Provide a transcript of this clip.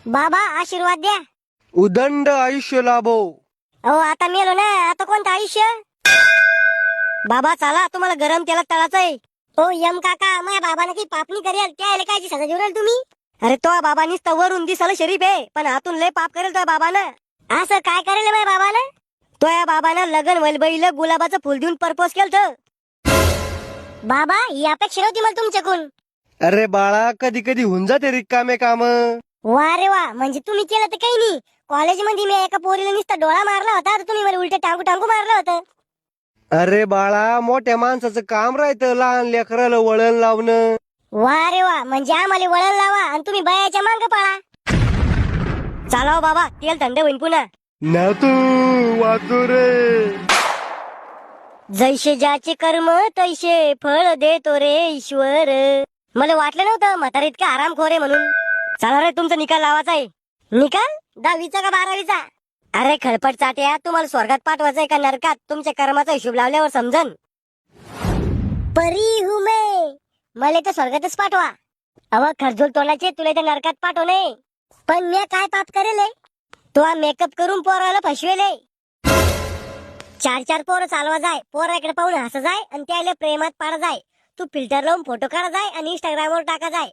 बाबा आशीर्वाद द्या. उदंड आयुष्य लाभो. अहो आता मेलो ना, आता कोणतं आयुष्य. बाबा चला, तुम्हाला गरम तेलात तळाचं आहे. ओ यम काका, माझ्या बाबाने काही पाप नाही करेल, त्याला कायची सजा देऊ राहिले तुम्ही. अरे तो बाबा नुसतं वरून दिसायला शरीफ आहे, पण आतून लय पाप करेल तो बाबानं. असं काय करेल माझ्या बाबानं? तो या बाबानं लगन वलबईला गुलाबाचं फुल देऊन प्रपोज केलं. बाबा ही अपेक्षा नव्हती मला तुमच्याकडून. अरे बाळा, कधी कधी होऊन जाते रिकामे काम. वा रे वा, म्हणजे तुम्ही केलं तर काही नाही. कॉलेजमध्ये मी एका पोरीला नुसता डोळा मारला होता, तर तुम्ही मला उलट टांगू टांगू मारलं होतं. अरे बाळा, मोठ्या माणसाचं काम राहतं लहान लेकराला वळण लावणं. वा रे वा, म्हणजे आम्हाला वळण लावा आणि तुम्ही बयाच्या मांग पळा. चालाव बाबा, तेल थंड होईन पुन्हा. ना तू वाचू रे. जैसे ज्याचे कर्म तैसे फळ देतो रे ईश्वर. मला वाटलं नव्हतं म्हातारा इतका आरामखोर आहे म्हणून. चला रे, तुमचा निकाल लावायचा आहे. निकाल 10वीचा का 12वीचा? अरे खळपट चाट्या, तुम्हाला स्वर्गात पाठवायचंय का नरकात? तुमच्या कर्माचा हिशोब लावल्यावर समजन. परी हूं मैं, मला तर स्वर्गातच पाठवा. अव खरजूल तोंडाचे, तुला तर नरकात पाठव नये. पण मी काय पाप करेल? तो मेकअप करून पोराला फसवेले. 4 पोरं चालवा जाय, पोराकडे पाहून हसा जाय आणि त्याला प्रेमात पाडा जाय. तू फिल्टर लावून फोटो काढा जाय आणि इंस्टाग्रामवर टाका जाय.